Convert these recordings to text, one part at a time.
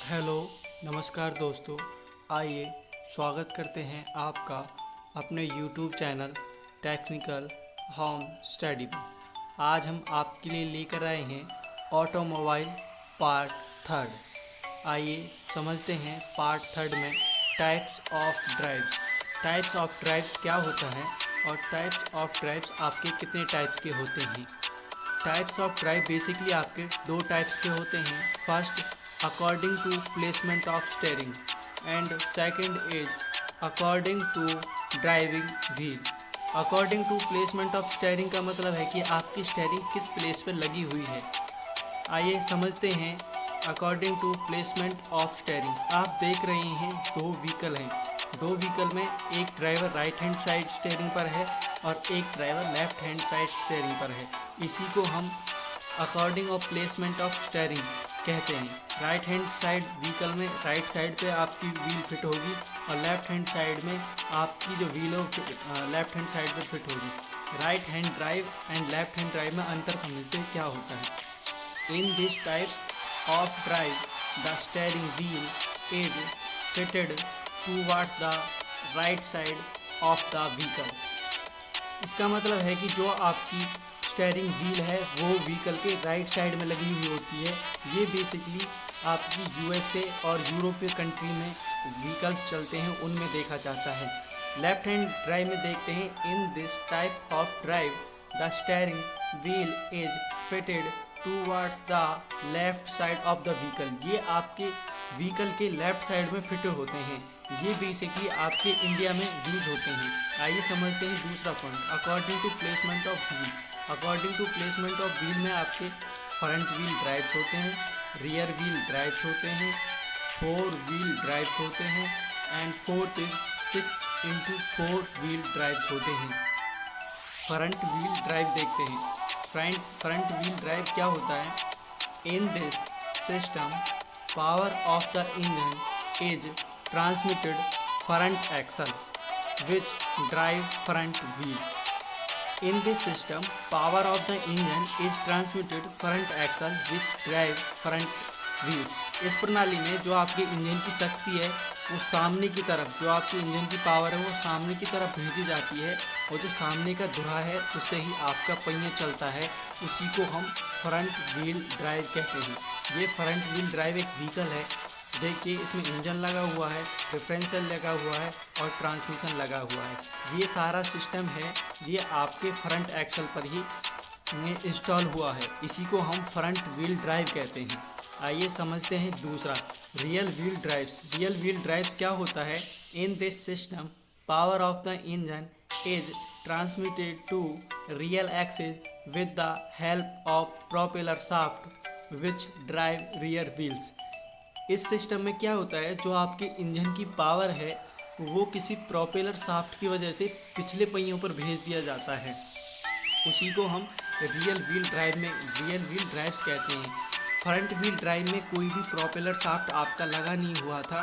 Hello, नमस्कार दोस्तों। आइए स्वागत करते हैं आपका अपने YouTube channel technical home study में। आज हम आपके लिए लेकर आए हैं ऑटोमोबाइल पार्ट थर्ड। आइए समझते हैं पार्ट थर्ड में types of drives. Types of drives क्या होता है और टाइप्स ऑफ ड्राइव्स आपके कितने टाइप्स के होते हैं। टाइप्स ऑफ ड्राइव बेसिकली आपके दो टाइप्स के होते हैं। First, according to placement of steering and second is according to driving wheel. According to placement of steering का मतलब है कि आपकी स्टेयरिंग किस प्लेस पर लगी हुई है। आइए समझते हैं according to placement of steering. आप देख रहे हैं दो व्हीकल हैं। दो व्हीकल में एक driver right hand side steering पर है और एक driver left hand side steering पर है। इसी को हम according of placement of steering कहते हैं। राइट हैंड साइड व्हीकल में राइट साइड पे आपकी व्हील फिट होगी और लेफ्ट हैंड साइड में आपकी जो व्हील है लेफ्ट हैंड साइड पर फिट होगी। Right hand drive and left hand drive में अंतर समझते हैं क्या होता है। In this type of drive, the steering wheel is fitted towards the right side of the vehicle. इसका मतलब है कि जो आपकी स्टेयरिंग व्हील है वो व्हीकल के राइट साइड में लगी हुई होती है। ये बेसिकली आपकी यूएसए और यूरोपीय कंट्री में व्हीकल्स चलते हैं उनमें देखा जाता है। लेफ्ट हैंड ड्राइव में देखते हैं, in this type of drive the steering wheel is fitted towards the left side of the vehicle. ये आपके व्हीकल के लेफ्ट साइड में फिट होते हैं। ये बेसिकली आपके इंडिया में यूज होते हैं। आइए समझते हैं दूसरा point, according to placement of wheel. According to placement of wheel में आपके फ्रंट व्हील ड्राइव्स होते हैं, रियर व्हील ड्राइव्स होते हैं, फोर व्हील ड्राइव्स होते हैं and fourth is 6x4 wheel drives होते हैं। फ्रंट व्हील ड्राइव देखते हैं। फ्रंट व्हील ड्राइव क्या होता है। In this system power of the engine is transmitted front axle which drive front wheel. In this system power of the engine is transmitted front axle which drive front wheels. इस प्रणाली में जो आपके engine की शक्ति है वो सामने की तरफ, जो आपके इंजन की पावर है वो सामने की तरफ भेजी जाती है और जो सामने का धुरा है उससे ही आपका पहिया चलता है। उसी को हम फ्रंट व्हील ड्राइव कहते हैं। ये फ्रंट व्हील ड्राइव एक व्हीकल है। देखिए इसमें इंजन लगा हुआ है, डिफरेंशियल लगा हुआ है और ट्रांसमिशन लगा हुआ है। ये सारा सिस्टम है ये आपके फ्रंट एक्सल पर ही इंस्टॉल हुआ है। इसी को हम फ्रंट व्हील ड्राइव कहते हैं। आइए समझते हैं दूसरा, rear wheel drives. Rear wheel drives क्या होता है। In this system power of the engine is transmitted to rear axis with the help of propeller shaft which drive rear wheels. इस सिस्टम में क्या होता है, जो आपके इंजन की पावर है वो किसी प्रोपेलर शाफ्ट की वजह से पिछले पहियों पर भेज दिया जाता है। उसी को हम रियल व्हील ड्राइव्स कहते हैं। फ्रंट व्हील ड्राइव में कोई भी प्रोपेलर शाफ्ट आपका लगा नहीं हुआ था,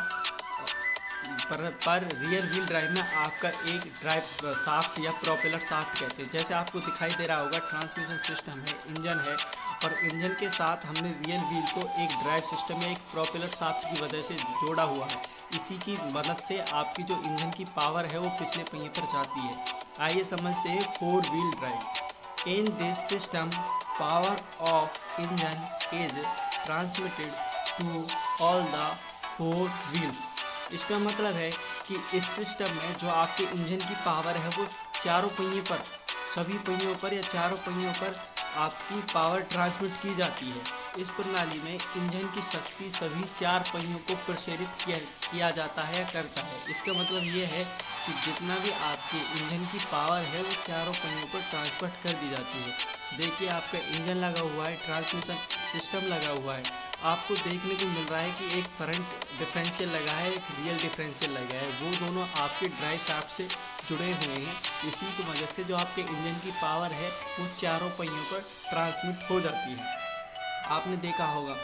पर रियर व्हील ड्राइव में आपका एक ड्राइव शाफ्ट या प्रोपेलर शाफ्ट कहते हैं। जैसे आपको दिखाई दे रहा होगा ट्रांसमिशन सिस्टम है, इंजन है और इंजन के साथ हमने रियर व्हील को एक ड्राइव सिस्टम या एक प्रोपेलर शाफ्ट की वजह से जोड़ा हुआ है। इसी की मदद से आपकी जो इंजन की पावर है वो पिछले पहिए पर जाती है। आइए समझते हैं four wheel drive. In this system, power of engine is transmitted to all the four wheels. इसका मतलब है कि इस सिस्टम में जो आपके इंजन की पावर है वो चारों पहियों पर, सभी पहियों पर या चारों पहियों पर आपकी पावर ट्रांसमिट की जाती है। इस प्रणाली में इंजन की शक्ति सभी चार पहियों को प्रसारित किया जाता है या करता है। इसका मतलब ये है कि जितना भी आपके इंजन की पावर है वो चारों पहियों पर ट्रांसफर कर दी जाती है। देखिए आपका इंजन लगा हुआ है, ट्रांसमिशन सिस्टम लगा हुआ है। आपको देखने को मिल रहा है कि एक फ्रंट डिफरेंशियल लगा है, एक रियल डिफरेंशियल लगा है। वो दोनों आपके ड्राइव शाफ्ट से जुड़े हुए हैं। इसी की वजह से जो आपके इंजन की पावर है वो चारों पहियों पर ट्रांसमिट हो जाती है। आपने देखा होगा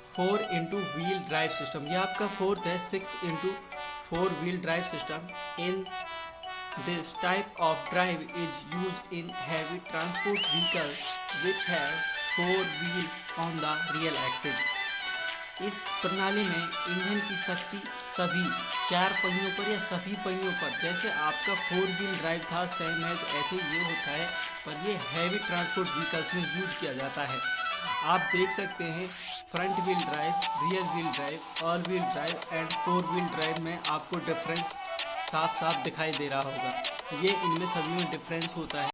4x व्हील ड्राइव सिस्टम, ये आपका फोर्थ है। 6x4 wheel drive system. In this type of drive is use in heavy transport vehicle which have 4 wheel on the real axis. इस प्रणाली में ईंधन की शक्ति सभी 4 पहियों पर या सभी पहियों पर, जैसे आपका 4 व्हील ड्राइव था सेम एज ऐसे ये होता है, पर ये हैवी ट्रांसपोर्ट व्हीकल्स में यूज किया जाता है। आप देख सकते हैं front wheel drive, rear wheel drive, all wheel drive and 4 wheel drive में आपको डिफरेंस साफ साफ दिखाई दे रहा होगा। ये इनमें सभी में डिफरेंस होता है।